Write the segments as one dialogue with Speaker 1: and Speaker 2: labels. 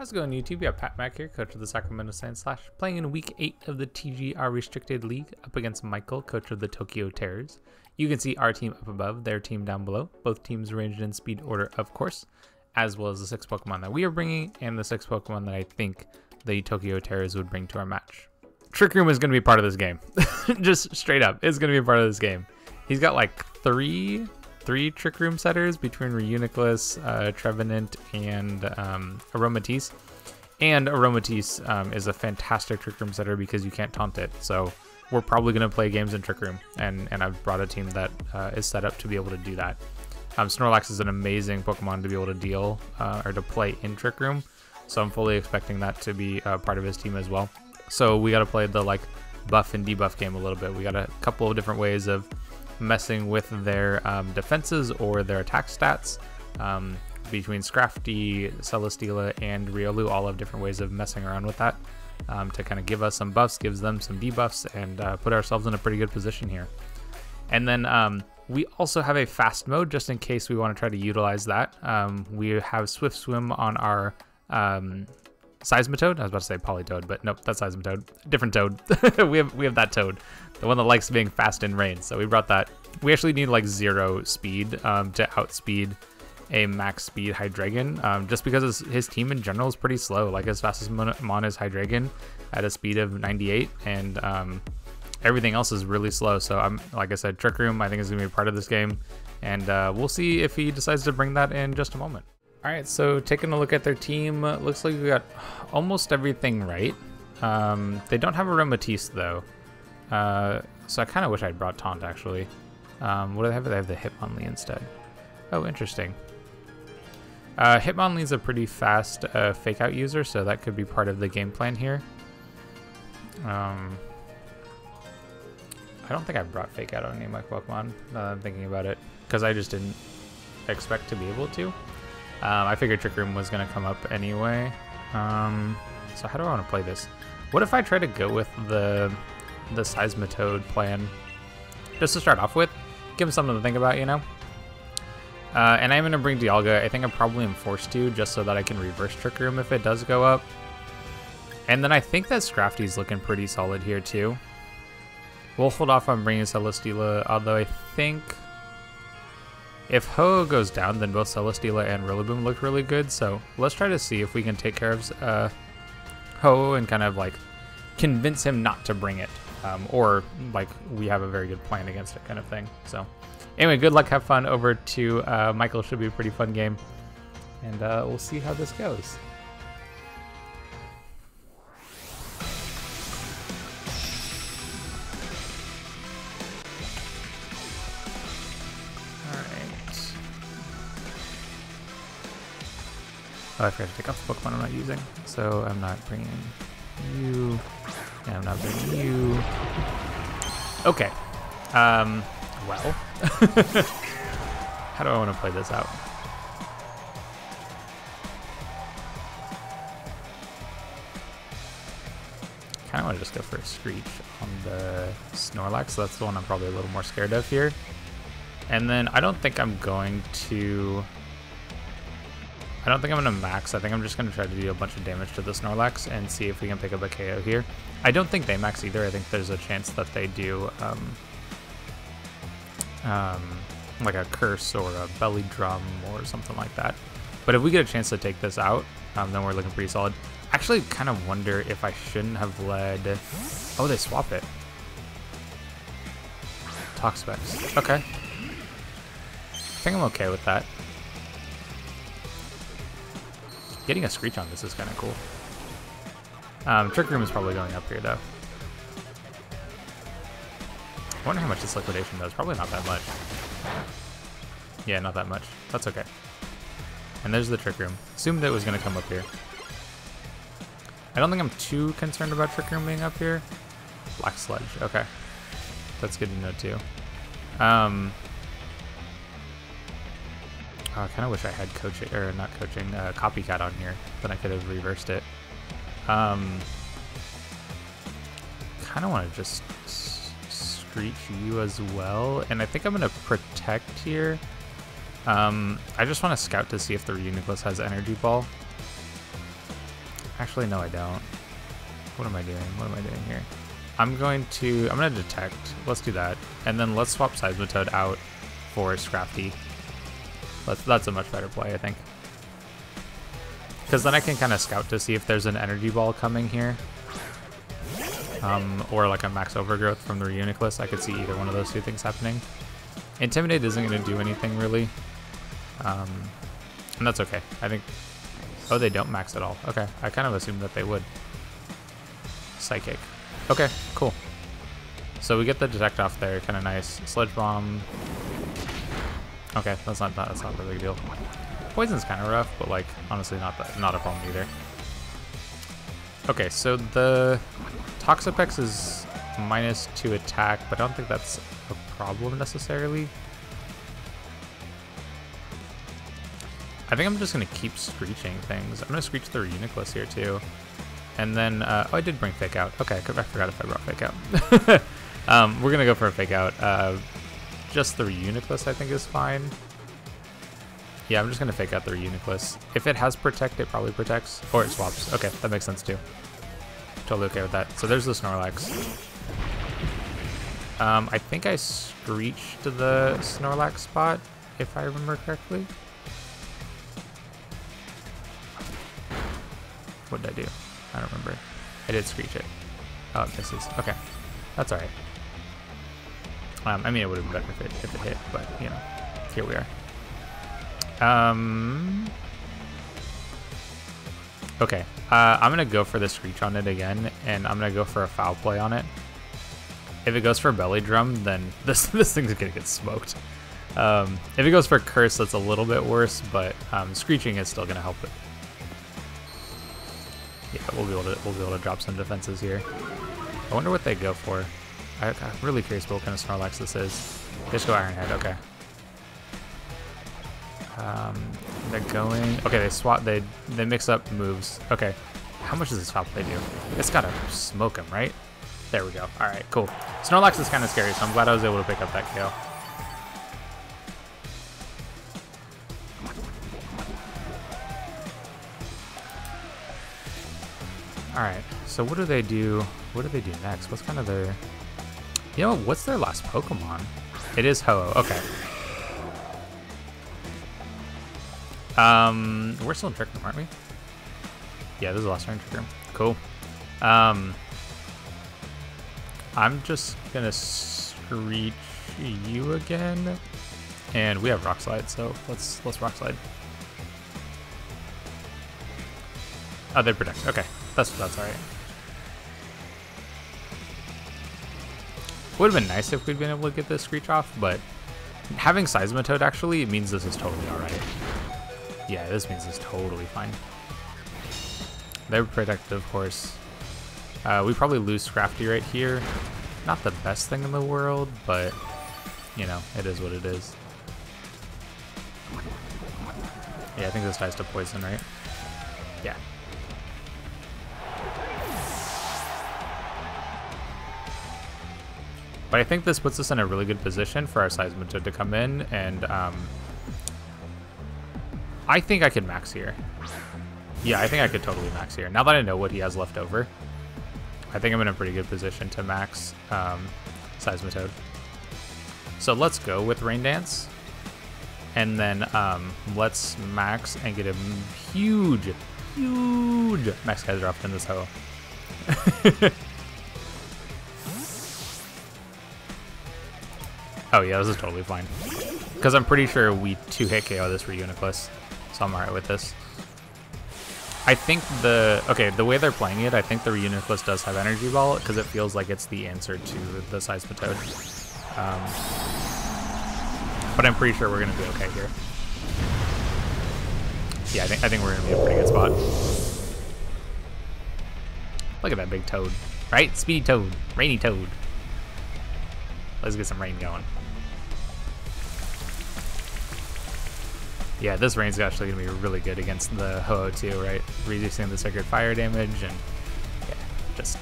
Speaker 1: How's it going, YouTube? We have Pat Mack here, coach of the Sacramento Sand Slash, playing in Week 8 of the TGR Restricted League up against Michael, coach of the Tokyo Terrors. You can see our team up above, their team down below. Both teams arranged in speed order, of course, as well as the 6 Pokemon that we are bringing and the 6 Pokemon that I think the Tokyo Terrors would bring to our match. Trick Room is going to be part of this game. Just straight up, it's going to be a part of this game. He's got like three Trick Room setters between Reuniclus, Trevenant, and Aromatisse. And Aromatisse is a fantastic Trick Room setter because you can't taunt it. So we're probably going to play games in Trick Room, and I've brought a team that is set up to be able to do that. Snorlax is an amazing Pokemon to be able to deal or to play in Trick Room, so I'm fully expecting that to be part of his team as well. So we got to play the buff and debuff game a little bit. We got a couple of different ways of messing with their defenses or their attack stats. Between Scrafty, Celesteela, and Riolu, all have different ways of messing around with that to kind of give us some buffs, gives them some debuffs, and put ourselves in a pretty good position here. And then we also have a fast mode just in case we want to try to utilize that. We have Swift Swim on our Seismitoad. I was about to say Politoed, but nope, that's Seismitoad. Different Toad. we have that Toad, the one that likes being fast in rain. So we brought that. We actually need like 0 speed to outspeed a max speed Hydreigon, just because his team in general is pretty slow. Like his fastest mon is Hydreigon at a speed of 98, and everything else is really slow. So like I said, Trick Room I think is gonna be a part of this game, and we'll see if he decides to bring that in just a moment. All right, so taking a look at their team, looks like we got almost everything right. They don't have Aromatisse though, so I kind of wish I'd brought Taunt actually. What do they have? They have the Hitmonlee instead. Oh, interesting. Hitmonlee's a pretty fast fake out user, so that could be part of the game plan here. I don't think I brought fake out on any of my Pokemon, now that I'm thinking about it, because I just didn't expect to be able to. I figured Trick Room was going to come up anyway. So how do I want to play this? What if I try to go with the Seismitoad plan? Just to start off with, give him something to think about, you know? And I'm going to bring Dialga. I think I probably am forced to, just so that I can reverse Trick Room if it does go up. And then I think that Scrafty's looking pretty solid here too. We'll hold off on bringing Celesteela, although I think if Ho goes down, then both Celesteela and Rillaboom look really good. So let's try to see if we can take care of Ho and kind of like convince him not to bring it. Or like we have a very good plan against it kind of thing. So anyway, good luck, have fun over to Michael. Should be a pretty fun game. And we'll see how this goes. Oh, I forgot to take off the Pokemon I'm not using, so I'm not bringing you, and I'm not bringing you. Okay. Well. How do I want to play this out? Kind of want to just go for a Screech on the Snorlax, so that's the one I'm probably a little more scared of here. And then I don't think I'm going to max. I think I'm just going to try to do a bunch of damage to the Snorlax and see if we can pick up a KO here. I don't think they max either. I think there's a chance that they do like a Curse or a Belly Drum or something like that. But if we get a chance to take this out, then we're looking pretty solid. Actually, kind of wonder if I shouldn't have led... Oh, they swap it. Toxapex. Okay. I think I'm okay with that. Getting a Screech on this is kind of cool. Trick Room is probably going up here, though. I wonder how much this Liquidation does. Probably not that much. Yeah, not that much. That's okay. And there's the Trick Room. Assumed it was going to come up here. I don't think I'm too concerned about Trick Room being up here. Black Sludge. Okay. That's good to know, too. I kind of wish I had coaching, or not coaching, Copycat on here. Then I could have reversed it. Kind of want to just Screech you as well. And I think I'm going to protect here. I just want to scout to see if the Reuniclus has Energy Ball. Actually, no, I don't. What am I doing? What am I doing here? I'm gonna detect. Let's do that. And then let's swap Seismitoad out for Scrafty. That's a much better play, I think. Because then I can kind of scout to see if there's an energy ball coming here. Or like a max overgrowth from the Reuniclus. I could see either one of those two things happening. Intimidate isn't going to do anything really. And that's okay. I think... Oh, they don't max at all. Okay, I kind of assumed that they would. Psychic. Okay, cool. So we get the detect off there, kind of nice. Sludge Bomb. Okay, that's not a big deal. Poison's kind of rough, but like honestly not a problem either. Okay, so the Toxapex is -2 attack, but I don't think that's a problem necessarily. I think I'm just gonna keep screeching things. I'm gonna screech the Reuniclus here too. And then, oh, I did bring Fake Out. Okay, I forgot if I brought Fake Out. We're gonna go for a Fake Out. Just the Reuniclus I think is fine. Yeah, I'm just gonna Fake Out the Reuniclus. If it has Protect, it probably protects. Or it swaps. Okay, that makes sense too. Totally okay with that. So there's the Snorlax. I think I screeched the Snorlax spot, if I remember correctly. What did I do? I don't remember. I did screech it. Oh, it misses. Okay, that's all right. I mean, it would have been better if it hit, but you know, here we are. Okay, I'm gonna go for the screech on it again, and I'm gonna go for a foul play on it. If it goes for belly drum, then this thing's gonna get smoked. If it goes for curse, that's a little bit worse, but screeching is still gonna help it. Yeah, we'll be able to drop some defenses here. I wonder what they go for. I'm really curious what kind of Snorlax this is. They just go Iron Head, okay. They're going... Okay, they swap... They mix up moves. Okay. How much does this foul play do? It's gotta smoke him, right? There we go. Alright, cool. Snorlax is kind of scary, so I'm glad I was able to pick up that KO. Alright, so what do they do? What do they do next? What's kind of their... You know, what's their last Pokemon? It is Ho-Oh, okay. We're still in Trick Room, aren't we? Yeah, this is the last turn Trick Room. Cool. I'm just gonna screech you again. And we have Rock Slide, so let's Rock Slide. Oh, they protect. Okay, that's alright. Would have been nice if we'd been able to get this screech off, but having Seismitoad actually means this is totally alright. Yeah, this means it's totally fine. They're protected, of course. We probably lose Scrafty right here. Not the best thing in the world, but you know, it is what it is. Yeah, I think this dies to poison, right? Yeah. But I think this puts us in a really good position for our Seismitoad to come in, and I think I could max here. Yeah, I think I could totally max here. Now that I know what he has left over, I think I'm in a pretty good position to max Seismitoad. So let's go with Rain Dance, and then let's max and get a huge Max Geyser off in this hoe. Oh yeah, this is totally fine. Because I'm pretty sure we 2-hit KO this Reuniclus, so I'm alright with this. I think the way they're playing it, I think the Reuniclus does have Energy Ball, because it feels like it's the answer to the Seismitoad. But I'm pretty sure we're going to be okay here. Yeah, I think we're going to be in a pretty good spot. Look at that big toad. Right? Speedy Toad. Rainy Toad. Let's get some rain going. Yeah, this rain's actually going to be really good against the Ho-Oh too, right? Reducing the Sacred Fire damage, and yeah, just,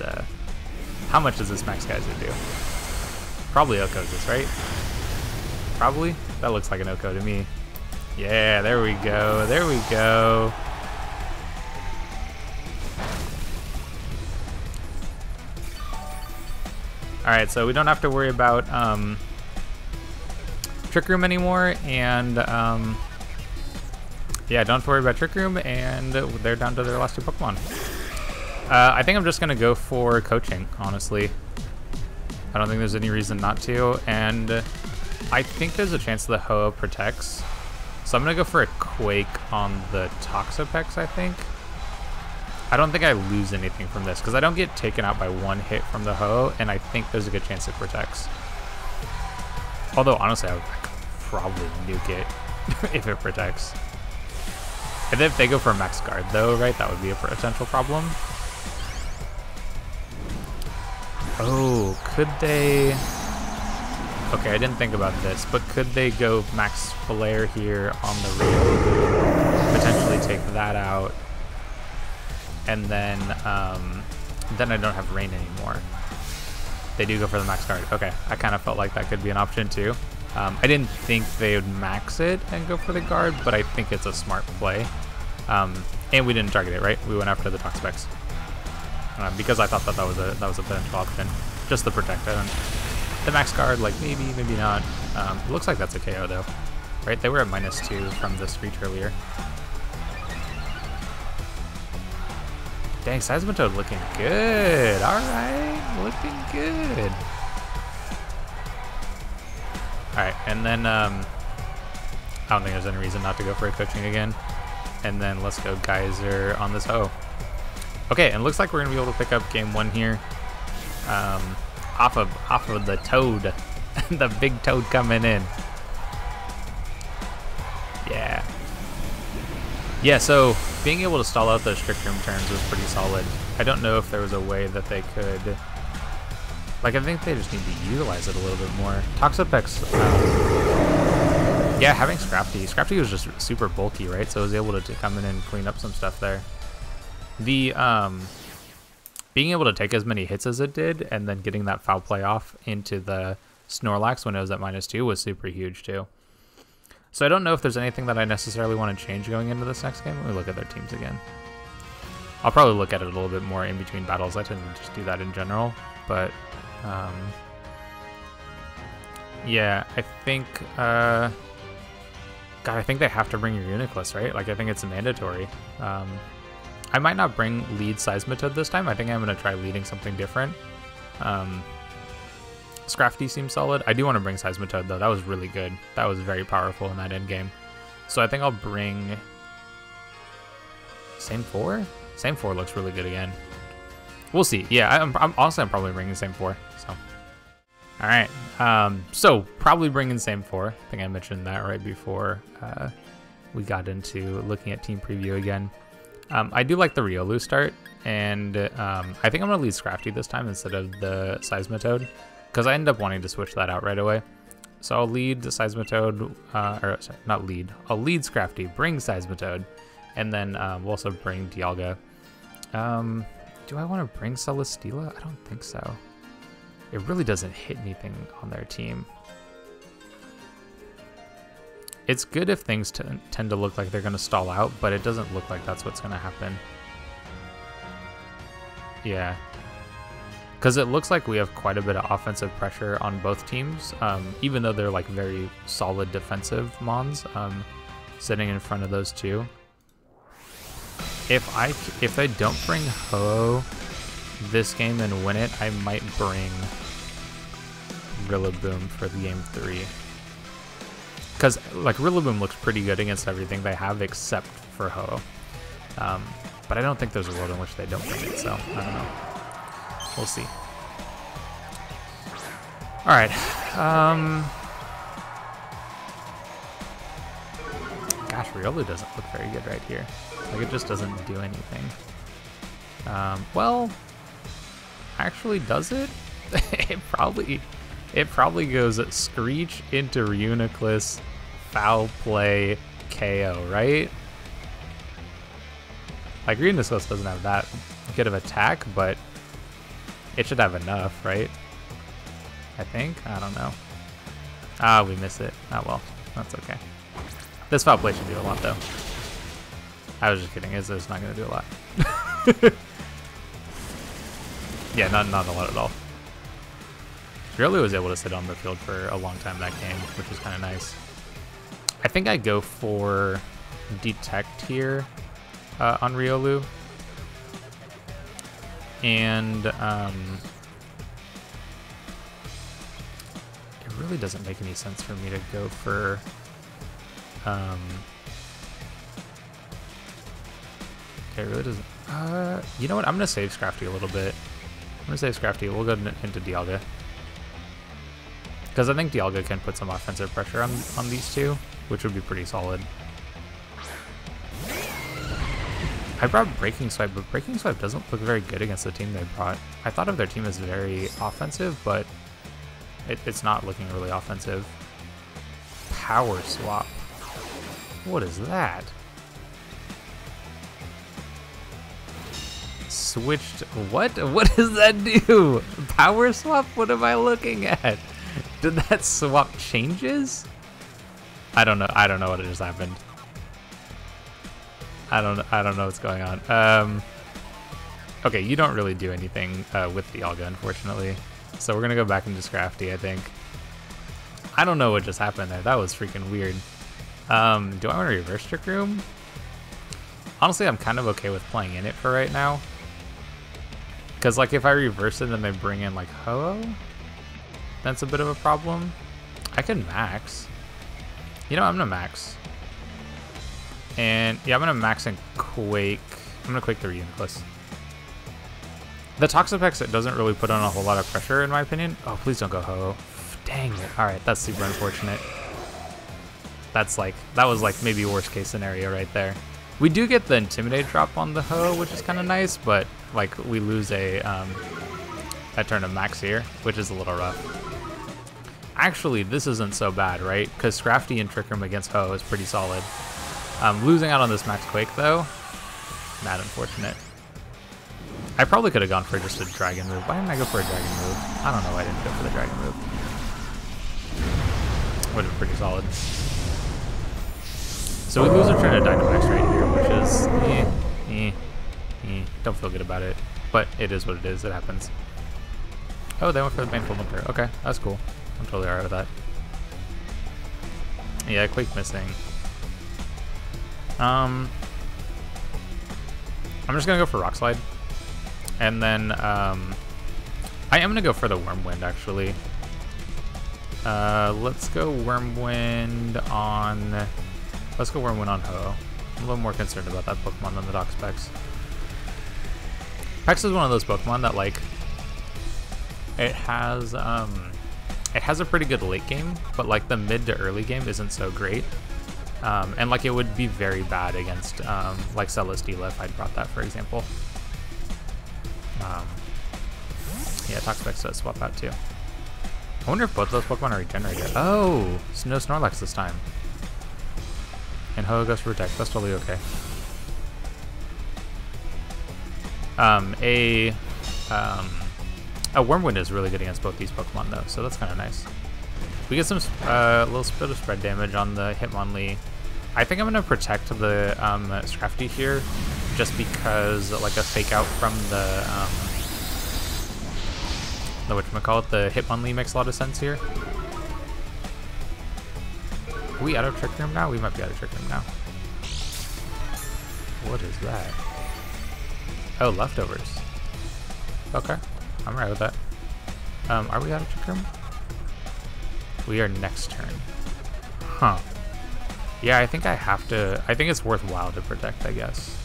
Speaker 1: how much does this Max Geyser do? Probably Oko this, right? Probably? That looks like an Oko to me. Yeah, there we go, there we go. Alright, so we don't have to worry about Trick Room anymore, and yeah, don't have to worry about Trick Room, and they're down to their last 2 Pokemon. I think I'm just gonna go for coaching, honestly. I don't think there's any reason not to, and I think there's a chance the Ho-Oh protects. So I'm gonna go for a Quake on the Toxapex, I think. I don't think I lose anything from this, because I don't get taken out by 1 hit from the Ho-Oh, and I think there's a good chance it protects. Although, honestly, I would probably nuke it if it protects. And if they go for a max guard, though, right, that would be a potential problem. Oh, could they... Okay, I didn't think about this, but could they go max flare here on the Rio? Potentially take that out. And then I don't have rain anymore. They do go for the max guard. Okay, I kind of felt like that could be an option too. I didn't think they would max it and go for the guard, but I think it's a smart play. And we didn't target it, right? We went after the Toxapex. Because I thought that was a potential option. Just the protect it. The max guard, like maybe, maybe not. It looks like that's a KO though. Right? They were at -2 from this reach earlier. Dang, Seismitoad looking good. Alright, looking good. Alright, and then I don't think there's any reason not to go for a coaching again. And then let's go Geyser on this Ho. Okay, and it looks like we're gonna be able to pick up game 1 here. Off of the Toad. The big Toad coming in. Yeah. Yeah, so being able to stall out those Trick Room turns was pretty solid. I don't know if there was a way that they could... Like, I think they just need to utilize it a little bit more. Toxapex, yeah, having Scrafty. Scrafty was just super bulky, right? So I was able to come in and clean up some stuff there. The, being able to take as many hits as it did, and then getting that foul play off into the Snorlax when it was at -2 was super huge, too. So I don't know if there's anything that I necessarily want to change going into this next game. Let me look at their teams again. I'll probably look at it a little bit more in between battles. I tend to just do that in general, but yeah, I think God, I think they have to bring your Uniclus, right? Like, I think it's mandatory. I might not bring lead Seismitoad this time. I think I'm going to try leading something different. Scrafty seems solid. I do want to bring Seismitoad, though. That was really good. That was very powerful in that end game. So I think I'll bring... Same 4? Same 4 looks really good again. We'll see. Yeah, I'm honestly, I'm probably bringing same 4. So, all right. So probably bringing same 4. I think I mentioned that right before we got into looking at team preview again. I do like the Riolu start, and I think I'm gonna lead Scrafty this time instead of the Seismitoad, because I end up wanting to switch that out right away. So I'll lead the Seismitoad, or sorry, not lead. I'll lead Scrafty, bring Seismitoad, and then we'll also bring Dialga. Do I want to bring Celesteela? I don't think so. It really doesn't hit anything on their team. It's good if things tend to look like they're going to stall out, but it doesn't look like that's what's going to happen. Yeah. Because it looks like we have quite a bit of offensive pressure on both teams, even though they're like very solid defensive mons sitting in front of those two. If they don't bring Ho this game and win it, I might bring Rillaboom for the game 3. Because like Rillaboom looks pretty good against everything they have except for Ho. But I don't think there's a world in which they don't bring it, so I don't know. We'll see. All right. Gosh, Riolu doesn't look very good right here. Like, it just doesn't do anything. Well, actually, does it? It probably goes Screech into Reuniclus, foul play, KO, right? Like, Reuniclus doesn't have that good of attack, but it should have enough, right? I think? I don't know. Ah, we miss it. Oh well, that's okay. This foul play should do a lot, though. I was just kidding. It's not going to do a lot. Yeah, not a lot at all. Riolu was able to sit on the field for a long time that game, which was kind of nice. I think I go for Detect here on Riolu. And it really doesn't make any sense for me to go for it really doesn't. You know what? I'm gonna save Scrafty a little bit. I'm gonna save Scrafty. We'll go into Dialga because I think Dialga can put some offensive pressure on these two, which would be pretty solid. I brought Breaking Swipe, but Breaking Swipe doesn't look very good against the team they brought. I thought of their team as very offensive, but it's not looking really offensive. Power Swap. What is that? Switched. What? What does that do? Power Swap? What am I looking at? Did that swap changes? I don't know. I don't know what just happened. I don't know what's going on. Okay, you don't really do anything with Dialga, unfortunately. So we're gonna go back into Scrafty, I think. I don't know what just happened there. That was freaking weird. Do I want to reverse Trick Room? Honestly, I'm kind of okay with playing in it for right now. Because, like, if I reverse it and they bring in, like, Ho-Oh, that's a bit of a problem. I can max. You know, I'm gonna max. And, yeah, I'm gonna max and Quake. I'm gonna Quake the Reuniclus. The Toxapex, it doesn't really put on a whole lot of pressure, in my opinion. Oh, please don't go Ho-Oh. Dang it. Alright, that's super unfortunate. That's like, that was like maybe worst case scenario right there. We do get the Intimidate drop on the Ho, which is kind of nice, but like we lose a turn of max here, which is a little rough. Actually, this isn't so bad, right? Because Scrafty and Trick Room against Ho is pretty solid. Losing out on this max Quake though, mad unfortunate. I probably could have gone for just a Dragon move. Why didn't I go for a Dragon move? I don't know why I didn't go for the Dragon move. Would have been pretty solid. So we lose a turn of Dynamax right here, which is don't feel good about it, but it is what it is. It happens. Oh, they went for the Baneful Limper. Okay, that's cool. I'm totally alright with that. Yeah, Quake missing. I'm just gonna go for Rock Slide, and then I am gonna go for the Wormwind actually. Let's go Wormwind on. Let's go Wormwind on Ho. I'm a little more concerned about that Pokemon than the Doxpex. Pex is one of those Pokemon that like it has a pretty good late game, but like the mid to early game isn't so great. And like it would be very bad against like Celesteela if I'd brought that, for example. Yeah, Toxapex does swap out too. I wonder if both of those Pokemon are regenerated. Oh, no Snorlax this time. And Ho goes for Protect. That's totally okay. A Wormwind is really good against both these Pokemon though, so that's kind of nice. We get some little bit of spread damage on the Hitmonlee. I think I'm gonna protect the Scrafty here, just because like a fake out from the whatchamacallit, the Hitmonlee makes a lot of sense here. Are we out of Trick Room now? We might be out of Trick Room now. What is that? Oh, leftovers. Okay, I'm right with that. Are we out of Trick Room? We are next turn. Huh. Yeah, I think I have to. I think it's worthwhile to protect, I guess.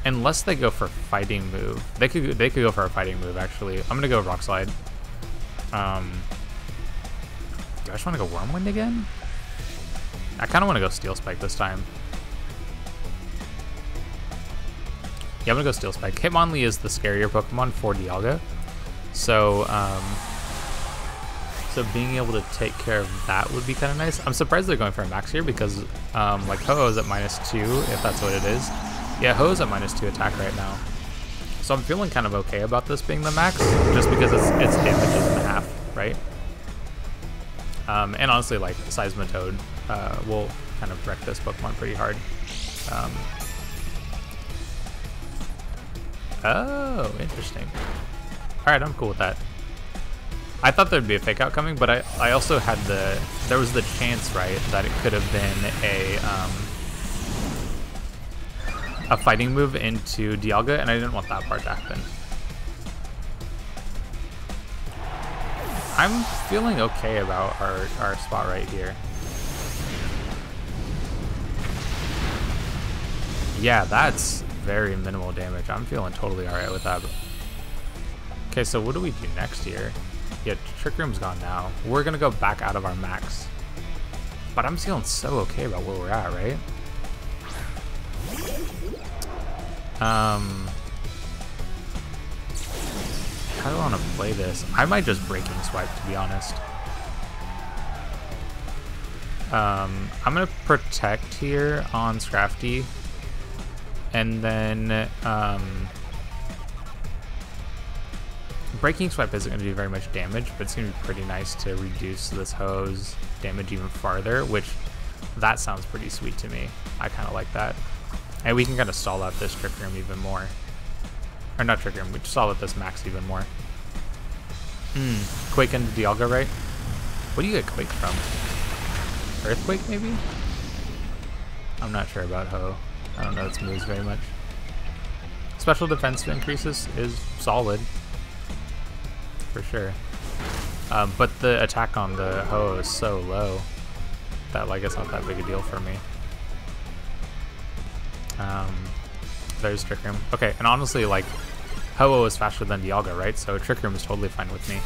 Speaker 1: Unless they go for Fighting move. They could go for a Fighting move, actually. I'm gonna go Rock Slide. Do I just want to go Wormwind again? I kind of want to go Steel Spike this time. Yeah, I'm gonna go Steel Spike. Hitmonlee is the scarier Pokemon for Dialga, so so being able to take care of that would be kind of nice. I'm surprised they're going for a max here because like Ho-Oh's at -2, if that's what it is. Yeah, Ho-Oh's at -2 attack right now, so I'm feeling kind of okay about this being the max, just because its damage is in half, right? And honestly, like Seismitoad will kind of wreck this Pokemon pretty hard. Oh, interesting. All right, I'm cool with that. I thought there'd be a fake out coming, but I also had there was the chance, right, that it could have been a fighting move into Dialga, and I didn't want that part to happen. I'm feeling okay about our spot right here. Yeah, that's very minimal damage. I'm feeling totally alright with that. Okay, so what do we do next here? Yeah, Trick Room's gone now. We're gonna go back out of our max. But I'm feeling so okay about where we're at, right? How do I want to play this? I might just Breaking Swipe, to be honest. I'm gonna Protect here on Scrafty. And then, Breaking Swipe isn't going to do very much damage, but it's going to be pretty nice to reduce this Ho's damage even farther, which, that sounds pretty sweet to me. I kind of like that. And we can kind of stall out this Trick Room even more. Or not Trick Room, we just stall out this max even more. Quake into Dialga, right? What do you get Quake from? Earthquake, maybe? I'm not sure about Ho. I don't know its moves very much. Special defense increases is solid. For sure. But the attack on the Ho is so low that, like, it's not that big a deal for me. There's Trick Room. Okay, and honestly, like, Ho is faster than Dialga, right? So Trick Room is totally fine with me.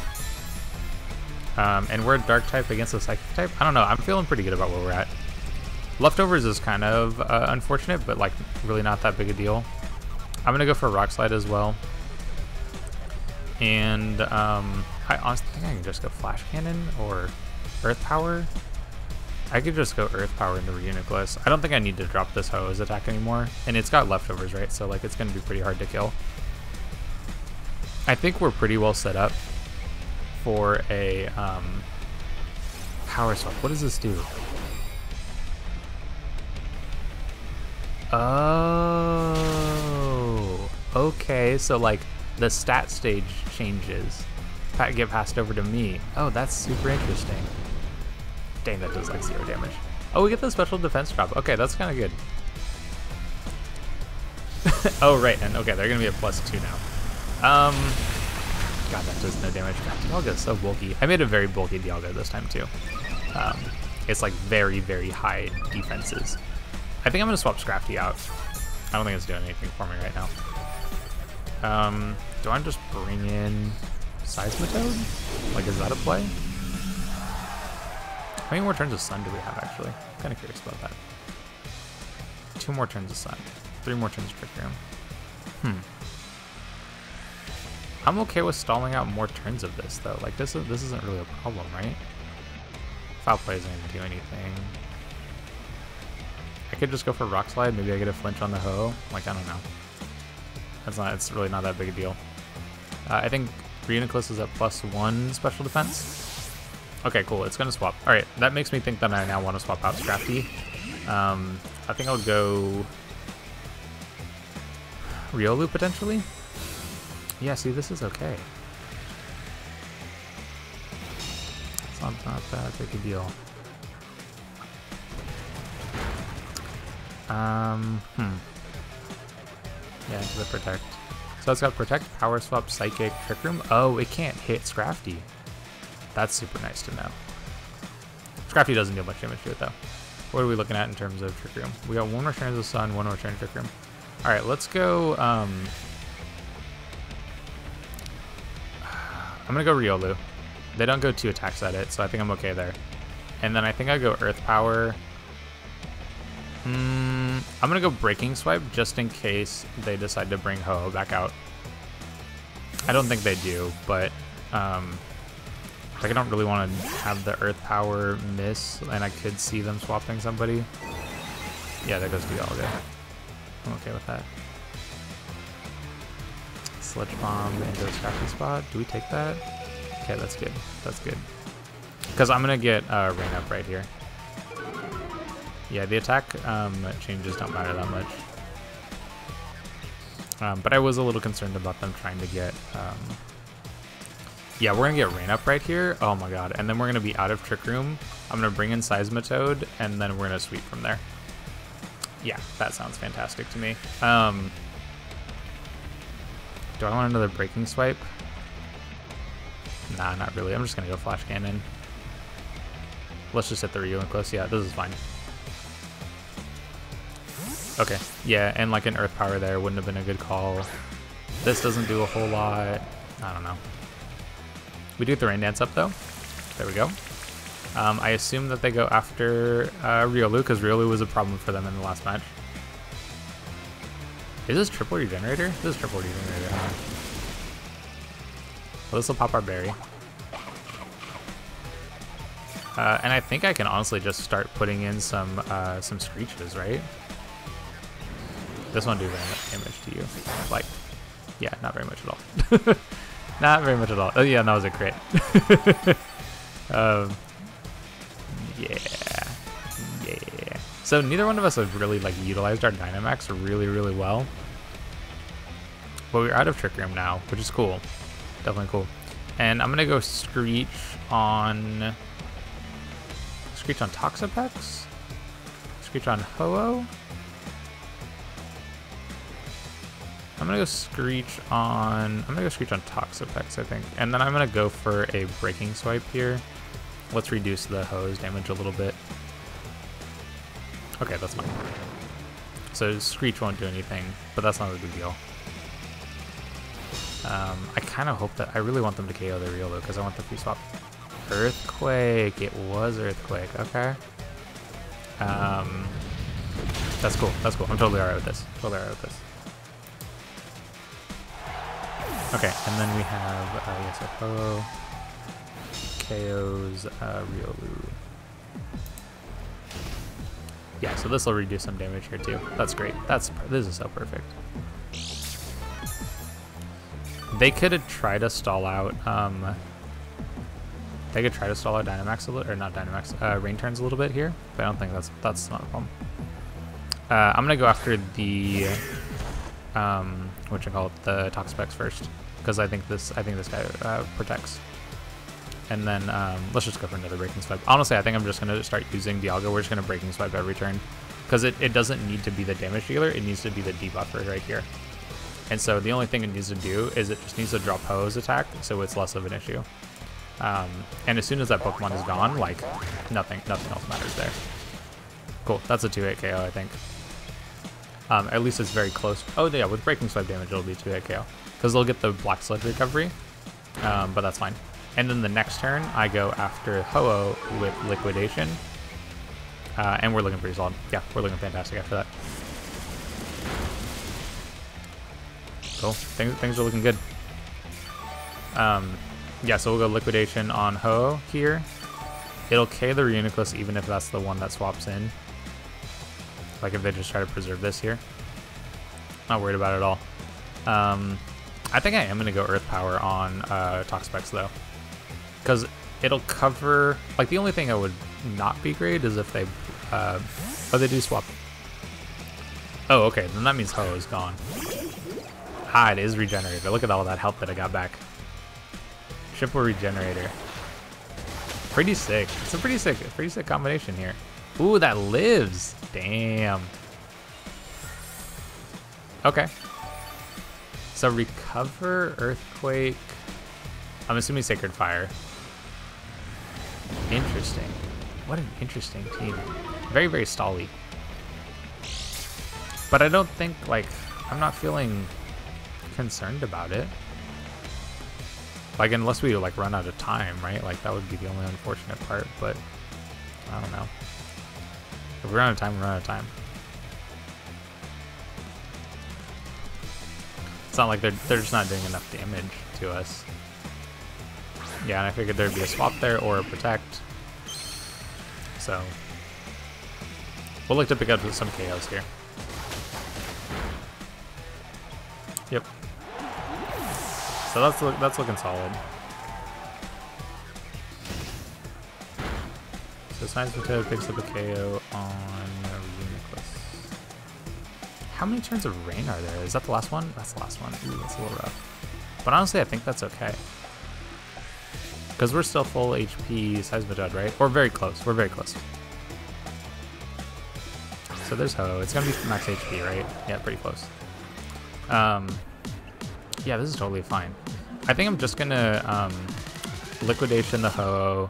Speaker 1: And we're Dark type against a Psychic type? I don't know, I'm feeling pretty good about where we're at. Leftovers is kind of unfortunate, but, like, really not that big a deal. I'm gonna go for Rock Slide as well. And I honestly think I can just go Flash Cannon or Earth Power. I could just go Earth Power into Reuniclus. I don't think I need to drop this Ho's attack anymore. And it's got Leftovers, right? So, like, it's gonna be pretty hard to kill. I think we're pretty well set up for a Power Swap. What does this do? Oh, okay. So, like, the stat stage changes. Get passed over to me. Oh, that's super interesting. Dang, that does like 0 damage. Oh, we get the special defense drop. Okay, that's kind of good. Oh, right, and okay, they're gonna be a +2 now. God, that does no damage. God, Dialga is so bulky. I made a very bulky Dialga this time too. It's like very, very high defenses. I think I'm gonna swap Scrafty out. I don't think it's doing anything for me right now. Do I just bring in Seismitoad? Like, is that a play? How many more turns of Sun do we have, actually? I'm kind of curious about that. 2 more turns of Sun. 3 more turns of Trick Room. I'm okay with stalling out more turns of this, though. Like, this isn't really a problem, right? Foul Play isn't going to do anything. I could just go for Rock Slide. Maybe I get a flinch on the Ho. Like, I don't know. It's really not that big a deal. I think Reuniclus is at +1 special defense. Okay, cool. It's gonna swap. All right, that makes me think that I now want to swap out Scrafty. I think I'll go Riolu potentially. Yeah, see, this is okay. It's not that big a deal. Yeah, into the Protect. So it's got Protect, Power Swap, Psychic, Trick Room. Oh, it can't hit Scrafty. That's super nice to know. Scrafty doesn't do much damage to it, though. What are we looking at in terms of Trick Room? We got 1 Return of the Sun, 1 Return of Trick Room. Alright, let's go... I'm gonna go Riolu. They don't go 2 attacks at it, so I think I'm okay there. And then I think I go Earth Power... I'm gonna go Breaking Swipe just in case they decide to bring Ho back out. I don't think they do, but like, I don't really want to have the Earth Power miss, and I could see them swapping somebody. Yeah, that goes Dialga. I'm okay with that. Sludge Bomb into a Scrafty spot. Do we take that? Okay, that's good. That's good. Because I'm gonna get Rain Up right here. Yeah, the attack changes don't matter that much. But I was a little concerned about them trying to get Yeah, we're gonna get Rain Up right here. Oh my god. And then we're gonna be out of Trick Room. I'm gonna bring in Seismitoad, and then we're gonna sweep from there. Yeah, that sounds fantastic to me. Do I want another Breaking Swipe? Nah, not really. I'm just gonna go Flash Cannon. Let's just hit the Relinquist. Yeah, this is fine. Okay, yeah, and like an Earth Power there wouldn't have been a good call. This doesn't do a whole lot. I don't know. We do get the Rain Dance up though. There we go. I assume that they go after Riolu, because Riolu was a problem for them in the last match. Is this triple regenerator? This is triple regenerator, huh? Well, this will pop our berry. And I think I can honestly just start putting in some Screeches, right? This won't do very much damage to you. Like, yeah, not very much at all. Not very much at all. Oh yeah, that was a crit. Yeah. So neither one of us have really like utilized our Dynamax really well. But we're out of Trick Room now, which is cool. Definitely cool. And I'm gonna go Screech on Toxapex? Screech on Ho-Oh? I'm gonna go Screech on Toxapex, I think. And then I'm gonna go for a Breaking Swipe here. Let's reduce the Ho-Oh's damage a little bit. Okay, that's fine. So Screech won't do anything, but that's not a big deal. I kind of hope that, I really want them to KO the Riolu because I want the free swap. Earthquake, it was Earthquake, okay. That's cool, I'm totally alright with this, Okay, and then we have, yes, Ho-Oh, KOs Riolu. Yeah, so this will reduce some damage here too. That's great. This is so perfect. They could have tried to stall out. They could try to stall out Dynamax a little, or not Dynamax, Rain Turns a little bit here, but I don't think that's not a problem. I'm gonna go after the the Toxapex first, because I think this guy protects. And then let's just go for another Breaking Swipe. Honestly, I think I'm just going to start using Dialga. We're just going to Breaking Swipe every turn. Because it doesn't need to be the damage dealer. It needs to be the debuffer right here. And so the only thing it needs to do is it just needs to drop Ho-Oh's attack, so it's less of an issue. And as soon as that Pokemon is gone, like, nothing else matters there. Cool. That's a 2-hit KO, I think. At least it's very close. Oh, yeah, with Breaking Swipe damage, it'll be 2-hit KO. Because they'll get the Black Sludge recovery. But that's fine. And then the next turn, I go after Ho-Oh with Liquidation. And we're looking pretty solid. Yeah, we're looking fantastic after that. Cool. Things are looking good. Yeah, so we'll go Liquidation on Ho-Oh here. It'll K the Reuniclus even if that's the one that swaps in. Like if they just try to preserve this here. Not worried about it at all. I think I am going to go Earth Power on Toxapex though. Because it'll cover, like the only thing I would not be great is if they, oh, they do swap. Oh, okay, then that means Ho-Oh is gone. Ah, it is Regenerator. Look at all that health that I got back. Triple Regenerator. Pretty sick. It's a pretty sick combination here. Ooh, that lives. Damn. Okay. So recover, Earthquake. I'm assuming Sacred Fire. Interesting. What an interesting team. Very, very stally. But I don't think, like, I'm not feeling concerned about it. Like, unless we, like, run out of time, right? Like, that would be the only unfortunate part, but I don't know. If we run out of time, we run out of time. It's not like they're just not doing enough damage to us. Yeah, and I figured there'd be a swap there or a protect. So we'll look to pick up some KOs here. Yep. So that's looking solid. So Seismitoad picks up a KO on Reuniclus. How many turns of Rain are there? Is that the last one? That's the last one. Ooh, that's a little rough. But honestly, I think that's okay. Because we're still full HP Seismitoad, right? Or very close. We're very close. So there's Ho. It's going to be max HP, right? Yeah, pretty close. Yeah, this is totally fine. I think I'm just going to Liquidation the Ho,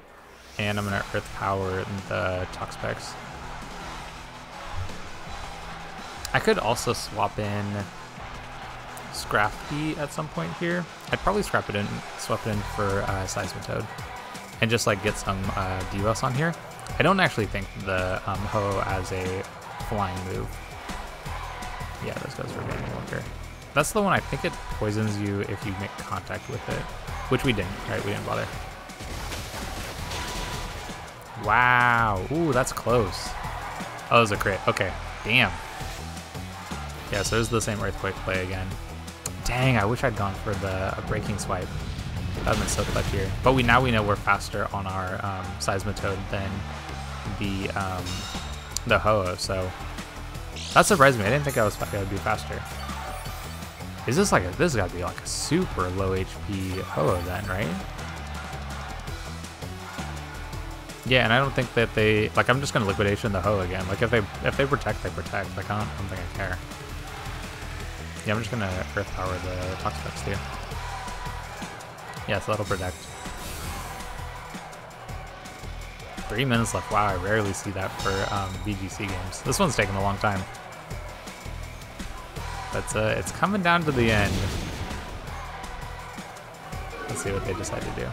Speaker 1: and I'm going to Earth Power the Toxapex. I could also swap in Scrafty at some point here. I'd probably swap it in for Seismitoad and just like get some DOS on here. I don't actually think the Ho as a flying move. Yeah, this goes for Banding Walker. That's the one I think it poisons you if you make contact with it, which we didn't, right? We didn't bother. Wow, ooh, that's close. Oh, it was a crit, okay, damn. Yeah, so there's the same Earthquake play again. Dang, I wish I'd gone for the Breaking Swipe. That would've been so clutch here. But now we know we're faster on our Seismitoad than the Ho-Oh, so that surprised me. I didn't think I would be faster. Is this like this has got to be like a super low HP Ho-Oh then, right? Yeah, and I don't think that they like. I'm just gonna Liquidation the Ho again. Like if they protect, they protect. Like I don't think I care. Yeah, I'm just gonna Earth Power the Toxapex too. Yeah, so that'll protect. 3 minutes left. Wow, I rarely see that for VGC games. This one's taking a long time. But it's coming down to the end. Let's see what they decide to do.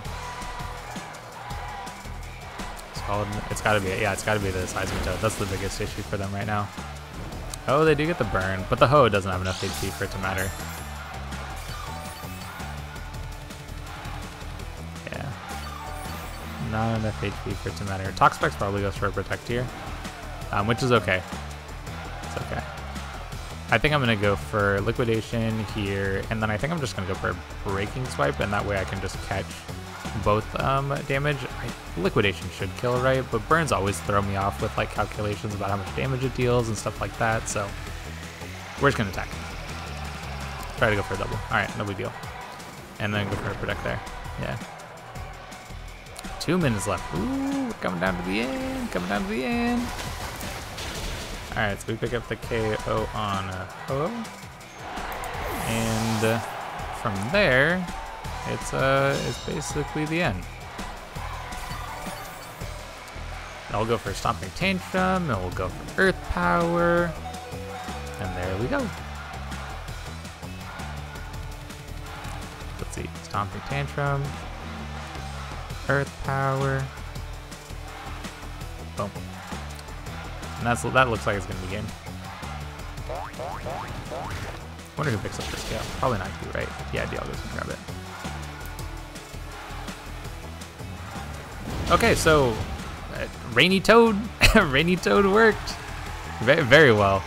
Speaker 1: It's gotta be, yeah, it's gotta be the Seismitoad. That's the biggest issue for them right now. Oh, they do get the burn, but the Ho doesn't have enough HP for it to matter. Yeah. Not enough HP for it to matter. Toxapex probably goes for a Protect here, which is okay. It's okay. I think I'm gonna go for Liquidation here, and then I think I'm just gonna go for a Breaking Swipe, and that way I can just catch both damage. Liquidation should kill, right? But burns always throw me off with like calculations about how much damage it deals and stuff like that, so we're just gonna attack. Try to go for a double. Alright, no big deal. And then go for a Protect there. Yeah. 2 minutes left. Ooh, we're coming down to the end. Coming down to the end. Alright, so we pick up the KO on Ho. And from there, it's basically the end. I'll go for Stomping Tantrum, and we'll go for Earth Power, and there we go. Let's see, Stomping Tantrum, Earth Power, boom. And that looks like it's gonna be game. Wonder who picks up this scale. Probably not you, right? Yeah, Dialgo's gonna grab it. Okay, so Rainy Toad, Rainy Toad worked very, very well.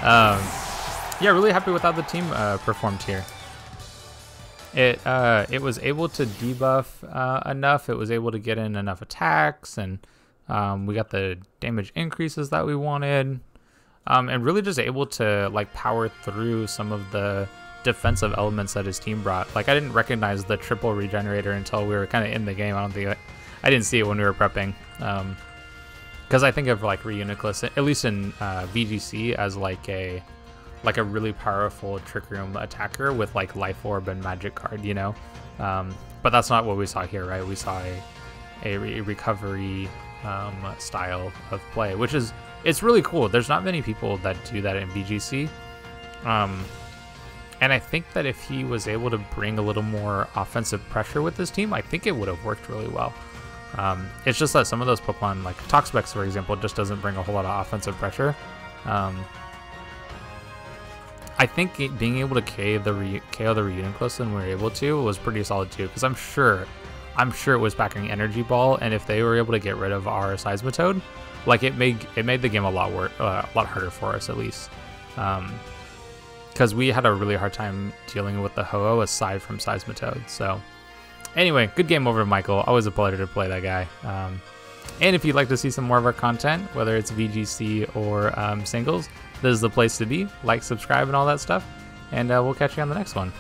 Speaker 1: Yeah, really happy with how the team performed here. It was able to debuff enough. It was able to get in enough attacks, and we got the damage increases that we wanted, and really just able to like power through some of the defensive elements that his team brought. Like I didn't recognize the triple regenerator until we were kind of in the game. I didn't see it when we were prepping, because I think of like Reuniclus, at least in VGC, as like a really powerful Trick Room attacker with like Life Orb and Magic Card, you know. But that's not what we saw here, right? We saw a recovery style of play, which is, it's really cool. There's not many people that do that in VGC, and I think that if he was able to bring a little more offensive pressure with his team, I think it would have worked really well. It's just that some of those Pokemon, like Toxapex for example, just doesn't bring a whole lot of offensive pressure. I think being able to KO the Reuniclus when we were able to was pretty solid too, because I'm sure it was packing Energy Ball, and if they were able to get rid of our Seismitoad, like it made the game a lot harder for us, at least, because we had a really hard time dealing with the Ho-Oh aside from Seismitoad. So anyway, good game over to Michael. Always a pleasure to play that guy. And if you'd like to see some more of our content, whether it's VGC or singles, this is the place to be. Like, subscribe, and all that stuff. And we'll catch you on the next one.